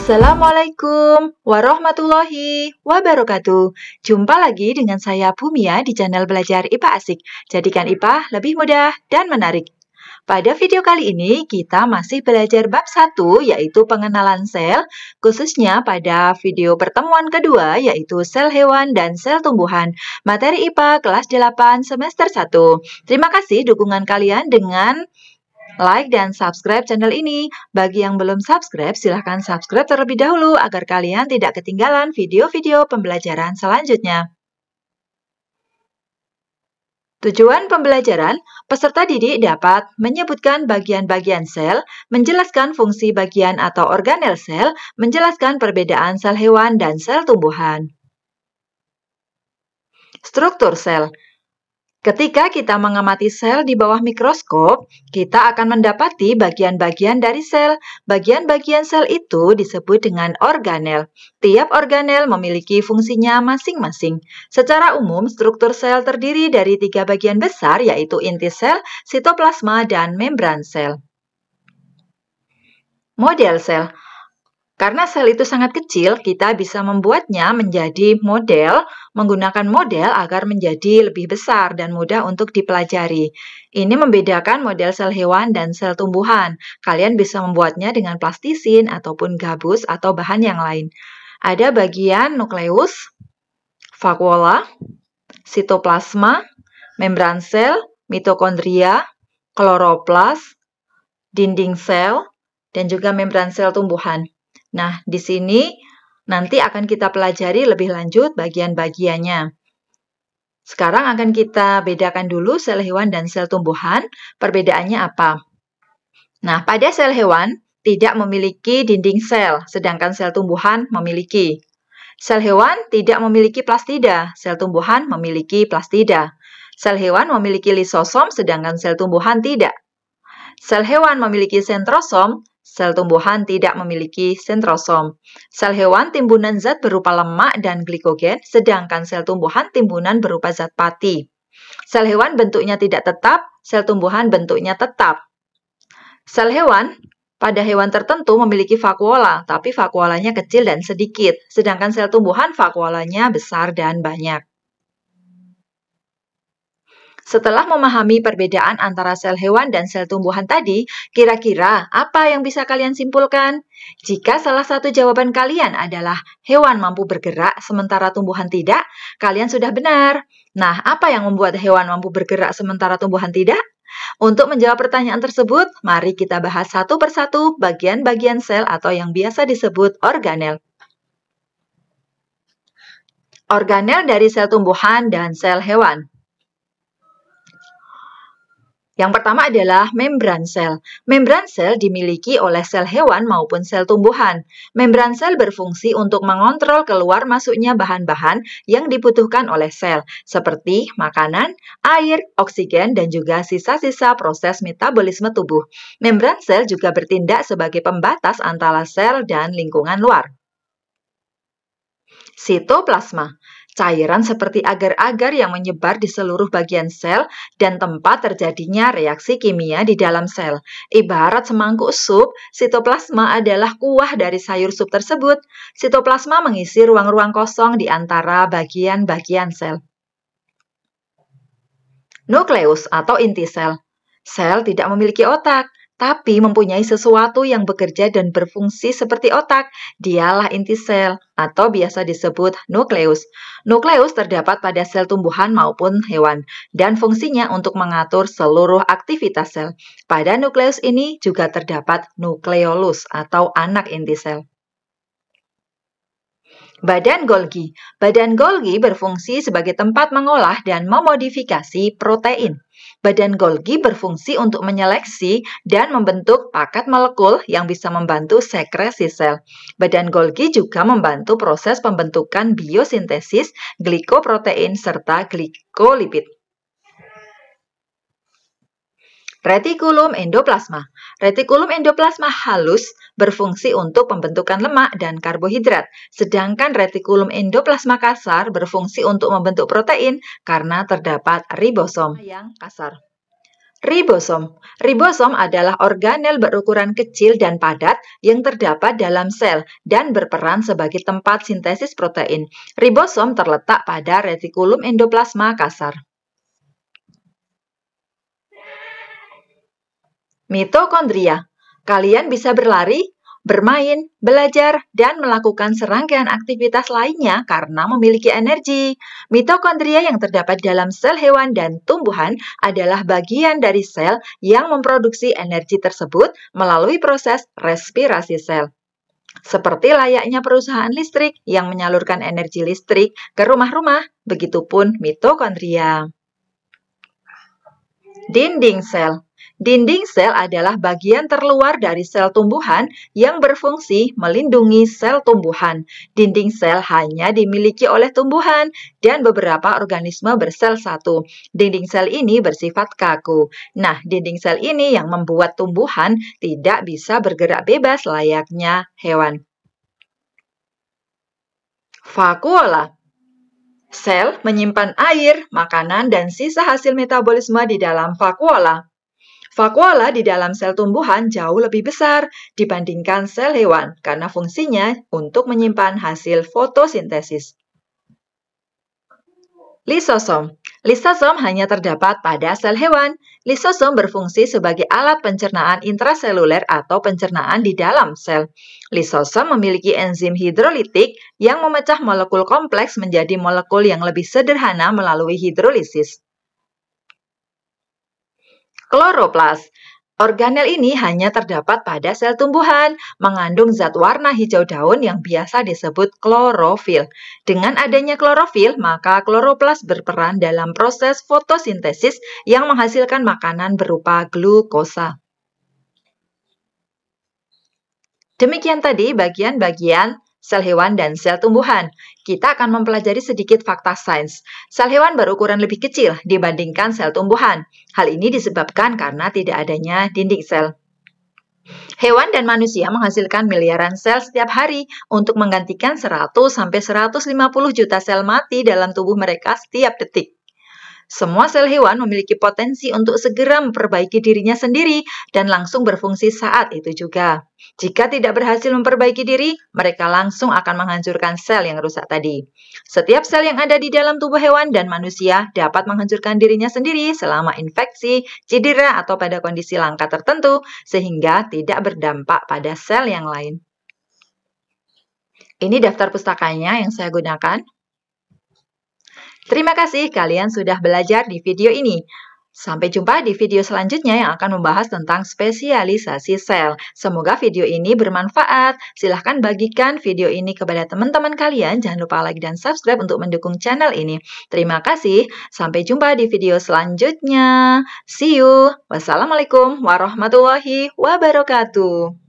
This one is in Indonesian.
Assalamualaikum warahmatullahi wabarakatuh. Jumpa lagi dengan saya Bumia di channel Belajar IPA Asik. Jadikan IPA lebih mudah dan menarik. Pada video kali ini kita masih belajar bab 1 yaitu pengenalan sel, khususnya pada video pertemuan kedua yaitu sel hewan dan sel tumbuhan. Materi IPA kelas 8 semester 1. Terima kasih dukungan kalian dengan like dan subscribe channel ini. Bagi yang belum subscribe, silahkan subscribe terlebih dahulu agar kalian tidak ketinggalan video-video pembelajaran selanjutnya. Tujuan pembelajaran, peserta didik dapat menyebutkan bagian-bagian sel, menjelaskan fungsi bagian atau organel sel, menjelaskan perbedaan sel hewan dan sel tumbuhan. Struktur sel. Ketika kita mengamati sel di bawah mikroskop, kita akan mendapati bagian-bagian dari sel. Bagian-bagian sel itu disebut dengan organel. Tiap organel memiliki fungsinya masing-masing. Secara umum, struktur sel terdiri dari 3 bagian besar, yaitu inti sel, sitoplasma, dan membran sel. Model sel. Karena sel itu sangat kecil, kita bisa membuatnya menjadi model, menggunakan model agar menjadi lebih besar dan mudah untuk dipelajari. Ini membedakan model sel hewan dan sel tumbuhan. Kalian bisa membuatnya dengan plastisin ataupun gabus atau bahan yang lain. Ada bagian nukleus, vakuola, sitoplasma, membran sel, mitokondria, kloroplas, dinding sel, dan juga membran sel tumbuhan. Nah, di sini nanti akan kita pelajari lebih lanjut bagian-bagiannya. Sekarang akan kita bedakan dulu sel hewan dan sel tumbuhan. Perbedaannya apa? Nah, pada sel hewan tidak memiliki dinding sel, sedangkan sel tumbuhan memiliki. Sel hewan tidak memiliki plastida, sel tumbuhan memiliki plastida. Sel hewan memiliki lisosom, sedangkan sel tumbuhan tidak. Sel hewan memiliki sentrosom, sel tumbuhan tidak memiliki sentrosom. Sel hewan timbunan zat berupa lemak dan glikogen, sedangkan sel tumbuhan timbunan berupa zat pati. Sel hewan bentuknya tidak tetap, sel tumbuhan bentuknya tetap. Sel hewan pada hewan tertentu memiliki vakuola, tapi vakuolanya kecil dan sedikit, sedangkan sel tumbuhan vakuolanya besar dan banyak. Setelah memahami perbedaan antara sel hewan dan sel tumbuhan tadi, kira-kira apa yang bisa kalian simpulkan? Jika salah satu jawaban kalian adalah hewan mampu bergerak sementara tumbuhan tidak, kalian sudah benar. Nah, apa yang membuat hewan mampu bergerak sementara tumbuhan tidak? Untuk menjawab pertanyaan tersebut, mari kita bahas satu persatu bagian-bagian sel atau yang biasa disebut organel. Organel dari sel tumbuhan dan sel hewan. Yang pertama adalah membran sel. Membran sel dimiliki oleh sel hewan maupun sel tumbuhan. Membran sel berfungsi untuk mengontrol keluar masuknya bahan-bahan yang dibutuhkan oleh sel, seperti makanan, air, oksigen, dan juga sisa-sisa proses metabolisme tubuh. Membran sel juga bertindak sebagai pembatas antara sel dan lingkungan luar. Sitoplasma. Cairan seperti agar-agar yang menyebar di seluruh bagian sel dan tempat terjadinya reaksi kimia di dalam sel. Ibarat semangkuk sup, sitoplasma adalah kuah dari sayur sup tersebut. Sitoplasma mengisi ruang-ruang kosong di antara bagian-bagian sel. Nukleus atau inti sel. Sel tidak memiliki otak, tapi mempunyai sesuatu yang bekerja dan berfungsi seperti otak. Dialah inti sel, atau biasa disebut nukleus. Nukleus terdapat pada sel tumbuhan maupun hewan, dan fungsinya untuk mengatur seluruh aktivitas sel. Pada nukleus ini juga terdapat nukleolus, atau anak inti sel. Badan Golgi. Badan Golgi berfungsi sebagai tempat mengolah dan memodifikasi protein. Badan Golgi berfungsi untuk menyeleksi dan membentuk pakat molekul yang bisa membantu sekresi sel. Badan Golgi juga membantu proses pembentukan biosintesis, glikoprotein, serta glikolipid. Retikulum endoplasma. Retikulum endoplasma halus berfungsi untuk pembentukan lemak dan karbohidrat, sedangkan retikulum endoplasma kasar berfungsi untuk membentuk protein karena terdapat ribosom yang kasar. Ribosom. Ribosom adalah organel berukuran kecil dan padat yang terdapat dalam sel dan berperan sebagai tempat sintesis protein. Ribosom terletak pada retikulum endoplasma kasar. Mitokondria. Kalian bisa berlari, bermain, belajar, dan melakukan serangkaian aktivitas lainnya karena memiliki energi. Mitokondria yang terdapat dalam sel hewan dan tumbuhan adalah bagian dari sel yang memproduksi energi tersebut melalui proses respirasi sel. Seperti layaknya perusahaan listrik yang menyalurkan energi listrik ke rumah-rumah, begitupun mitokondria. Dinding sel. Dinding sel adalah bagian terluar dari sel tumbuhan yang berfungsi melindungi sel tumbuhan. Dinding sel hanya dimiliki oleh tumbuhan dan beberapa organisme bersel satu. Dinding sel ini bersifat kaku. Nah, dinding sel ini yang membuat tumbuhan tidak bisa bergerak bebas layaknya hewan. Vakuola. Sel menyimpan air, makanan, dan sisa hasil metabolisme di dalam vakuola. Vakuola di dalam sel tumbuhan jauh lebih besar dibandingkan sel hewan karena fungsinya untuk menyimpan hasil fotosintesis. Lisosom. Lisosom hanya terdapat pada sel hewan. Lisosom berfungsi sebagai alat pencernaan intraseluler atau pencernaan di dalam sel. Lisosom memiliki enzim hidrolitik yang memecah molekul kompleks menjadi molekul yang lebih sederhana melalui hidrolisis. Kloroplas. Organel ini hanya terdapat pada sel tumbuhan, mengandung zat warna hijau daun yang biasa disebut klorofil. Dengan adanya klorofil, maka kloroplas berperan dalam proses fotosintesis yang menghasilkan makanan berupa glukosa. Demikian tadi bagian-bagian sel hewan dan sel tumbuhan. Kita akan mempelajari sedikit fakta sains. Sel hewan berukuran lebih kecil dibandingkan sel tumbuhan. Hal ini disebabkan karena tidak adanya dinding sel. Hewan dan manusia menghasilkan miliaran sel setiap hari untuk menggantikan 100–150 juta sel mati dalam tubuh mereka setiap detik. Semua sel hewan memiliki potensi untuk segera memperbaiki dirinya sendiri dan langsung berfungsi saat itu juga. Jika tidak berhasil memperbaiki diri, mereka langsung akan menghancurkan sel yang rusak tadi. Setiap sel yang ada di dalam tubuh hewan dan manusia dapat menghancurkan dirinya sendiri selama infeksi, cedera, atau pada kondisi langka tertentu, sehingga tidak berdampak pada sel yang lain. Ini daftar pustakanya yang saya gunakan. Terima kasih kalian sudah belajar di video ini. Sampai jumpa di video selanjutnya yang akan membahas tentang spesialisasi sel. Semoga video ini bermanfaat. Silahkan bagikan video ini kepada teman-teman kalian. Jangan lupa like dan subscribe untuk mendukung channel ini. Terima kasih. Sampai jumpa di video selanjutnya. See you. Wassalamualaikum warahmatullahi wabarakatuh.